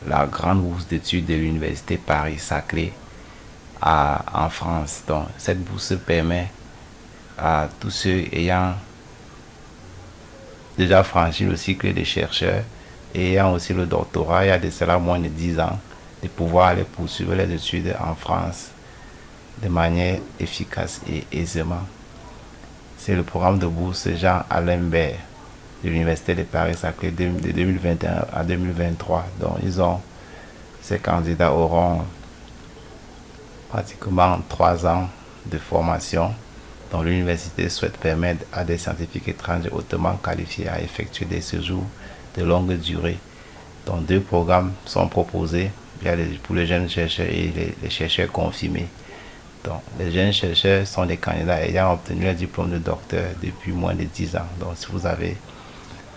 la grande bourse d'études de l'université Paris-Saclay en France. Donc, cette bourse permet à tous ceux ayant déjà franchi le cycle des chercheurs et ayant aussi le doctorat, il y a de cela moins de 10 ans, de pouvoir aller poursuivre les études en France de manière efficace et aisément. C'est le programme de bourse Jean Alembert de l'Université de Paris-Saclay de 2021 à 2023. Donc, ces candidats auront pratiquement 3 ans de formation dont l'université souhaite permettre à des scientifiques étrangers hautement qualifiés à effectuer des séjours de longue durée. Donc, 2 programmes sont proposés pour les jeunes chercheurs et les chercheurs confirmés. Donc, les jeunes chercheurs sont des candidats ayant obtenu le diplôme de docteur depuis moins de 10 ans. Donc, si vous avez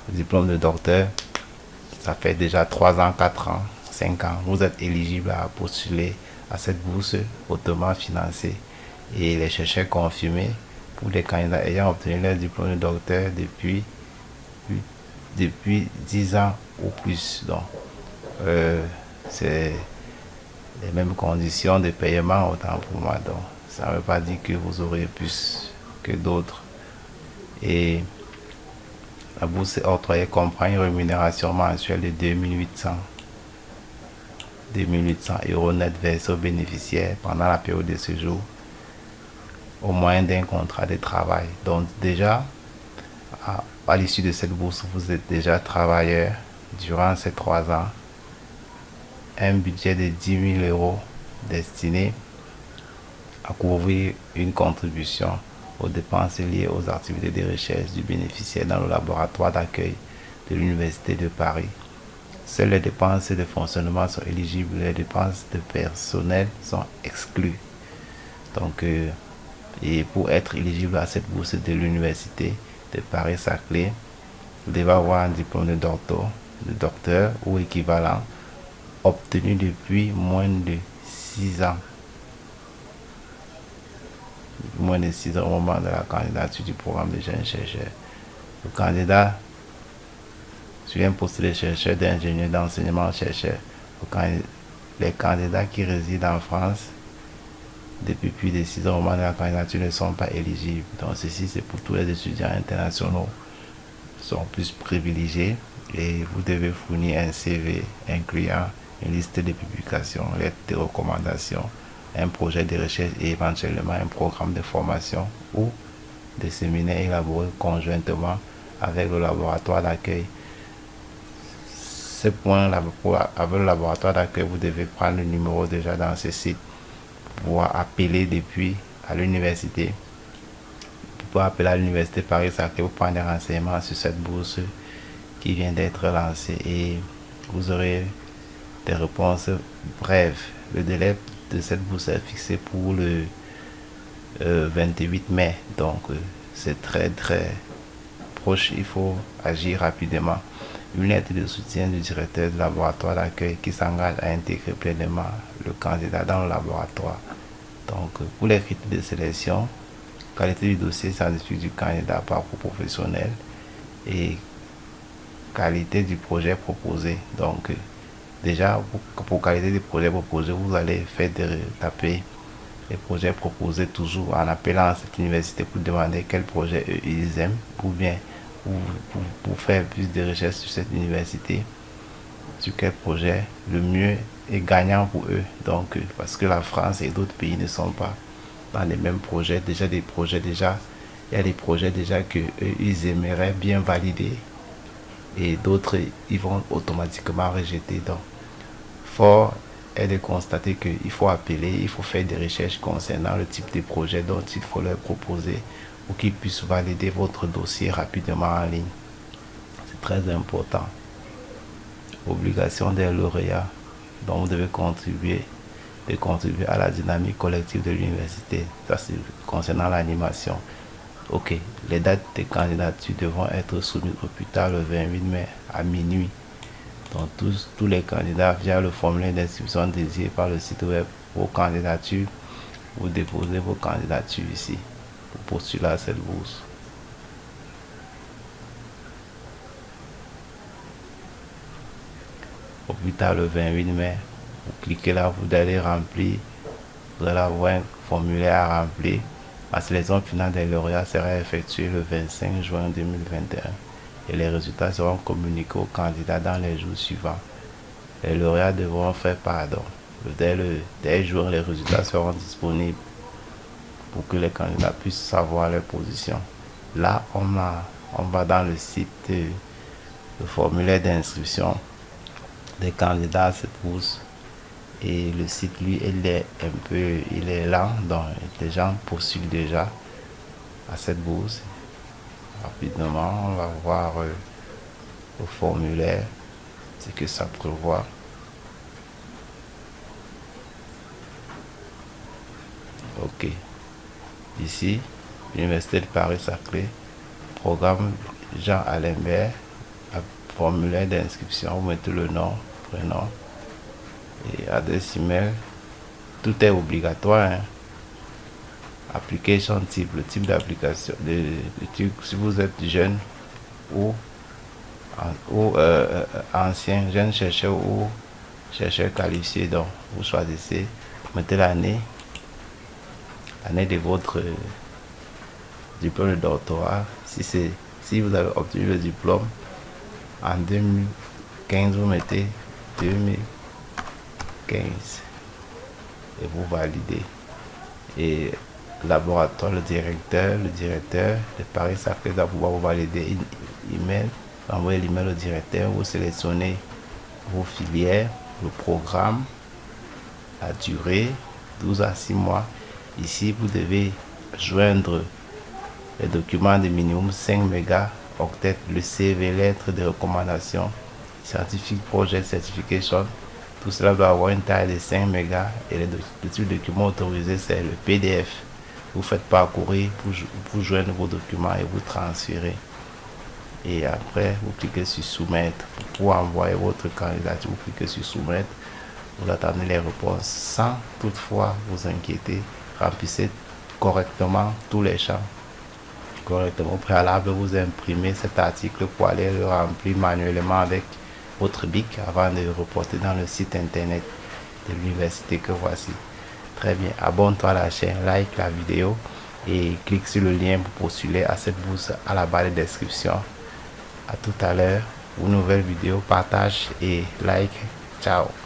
le diplôme de docteur, ça fait déjà 3 ans, 4 ans, 5 ans, vous êtes éligible à postuler à cette bourse hautement financée. Et les chercheurs confirmés pour les candidats ayant obtenu leur diplôme de docteur depuis 10 ans ou plus. Donc, c'est les mêmes conditions de paiement autant pour moi. Donc, ça ne veut pas dire que vous aurez plus que d'autres. Et la bourse octroyée comprend une rémunération mensuelle de 2800 euros net versés aux bénéficiaires pendant la période de séjour au moyen d'un contrat de travail. Donc déjà, à l'issue de cette bourse, vous êtes déjà travailleur durant ces 3 ans. Un budget de 10 000 euros destiné à couvrir une contribution aux dépenses liées aux activités de recherche du bénéficiaire dans le laboratoire d'accueil de l'Université de Paris. Seules les dépenses de fonctionnement sont éligibles, les dépenses de personnel sont exclues. Donc, et pour être éligible à cette bourse de l'Université de Paris-Saclay, vous devez avoir un diplôme de docteur ou équivalent obtenu depuis moins de 6 ans. Moins de 6 ans au moment de la candidature du programme de jeunes chercheurs. Le candidat sur un poste de chercheur d'ingénieur d'enseignement chercheur. Les candidats qui résident en France depuis plus de 6 ans au moment de la candidature ne sont pas éligibles. Donc ceci c'est pour tous les étudiants internationaux sont plus privilégiés et vous devez fournir un CV incluant une liste de publications, lettres de recommandation, un projet de recherche et éventuellement un programme de formation ou des séminaires élaborés conjointement avec le laboratoire d'accueil. Ce point, avec le laboratoire d'accueil, vous devez prendre le numéro déjà dans ce site pour pouvoir appeler depuis à l'université. Pour appeler à l'université Paris-Saclay, vous prendre des renseignements sur cette bourse qui vient d'être lancée et vous aurez des réponses brèves. Le délai de cette bourse est fixé pour le 28 mai. Donc, c'est très très proche. Il faut agir rapidement. Une lettre de soutien du directeur du laboratoire d'accueil qui s'engage à intégrer pleinement le candidat dans le laboratoire. Donc, pour les critères de sélection, qualité du dossier scientifique du candidat, parcours professionnel et qualité du projet proposé. Donc, déjà, pour qualité du projet proposé, vous allez taper les projets proposés toujours en appelant cette université pour demander quel projet ils aiment ou bien pour faire plus de recherches sur cette université, sur quel projet le mieux est gagnant pour eux. Donc, parce que la France et d'autres pays ne sont pas dans les mêmes projets, il y a des projets déjà que ils aimeraient bien valider et d'autres ils vont automatiquement rejeter. Donc, fort est de constater qu'il faut appeler, il faut faire des recherches concernant le type de projet dont il faut leur proposer pour qu'ils puissent valider votre dossier rapidement en ligne. C'est très important. Obligation des lauréats. Donc vous devez contribuer à la dynamique collective de l'université. Ça c'est concernant l'animation. Ok, les dates de candidature devront être soumises au plus tard le 28 mai à minuit. Donc tous les candidats via le formulaire d'inscription dédié par le site web vos candidatures, vous déposez vos candidatures ici pour postuler à cette bourse. au plus tard le 28 mai. Vous cliquez là, vous allez remplir, vous allez avoir un formulaire à remplir. La sélection finale des lauréats sera effectuée le 25 juin 2021 et les résultats seront communiqués aux candidats dans les jours suivants. Les lauréats devront faire pardon. Dès le jour, les résultats seront disponibles pour que les candidats puissent savoir leur position. Là, on va dans le site, le formulaire d'inscription des candidats à cette bourse. Et le site, lui, il est lent, donc les gens postulent déjà à cette bourse. Rapidement, on va voir le formulaire, ce que ça prévoit. Ok. Ici, Université de Paris-Saclay, programme Jean Alembert, formulaire d'inscription, vous mettez le nom, prénom et adresse email. Tout est obligatoire. Hein. Application type, le type d'application, si vous êtes jeune ou ancien, jeune chercheur ou chercheur qualifié, donc vous choisissez, mettez l'année de votre diplôme de doctorat. Si vous avez obtenu le diplôme en 2015, vous mettez 2015 et vous validez. Et laboratoire, le directeur de Paris-Saclay va pouvoir vous valider email, envoyer l'email au directeur, vous sélectionnez vos filières, le programme, la durée, 12 à 6 mois. Ici, vous devez joindre les documents de minimum 5 mégaoctets, le CV, lettre de recommandation, scientifique project certification. Tout cela doit avoir une taille de 5 mégas et le type de document autorisé, c'est le PDF. Vous faites parcourir pour joindre vos documents et vous transférez. Et après, vous cliquez sur soumettre pour envoyer votre candidature. Vous cliquez sur soumettre. Vous attendez les réponses sans toutefois vous inquiéter. Remplissez correctement tous les champs. Correctement. Au préalable, vous imprimez cet article pour aller le remplir manuellement avec votre bic avant de le reporter dans le site internet de l'université que voici. Très bien, abonne-toi à la chaîne, like la vidéo et clique sur le lien pour postuler à cette bourse à la barre de description. À tout à l'heure pour une nouvelle vidéo, partage et like. Ciao.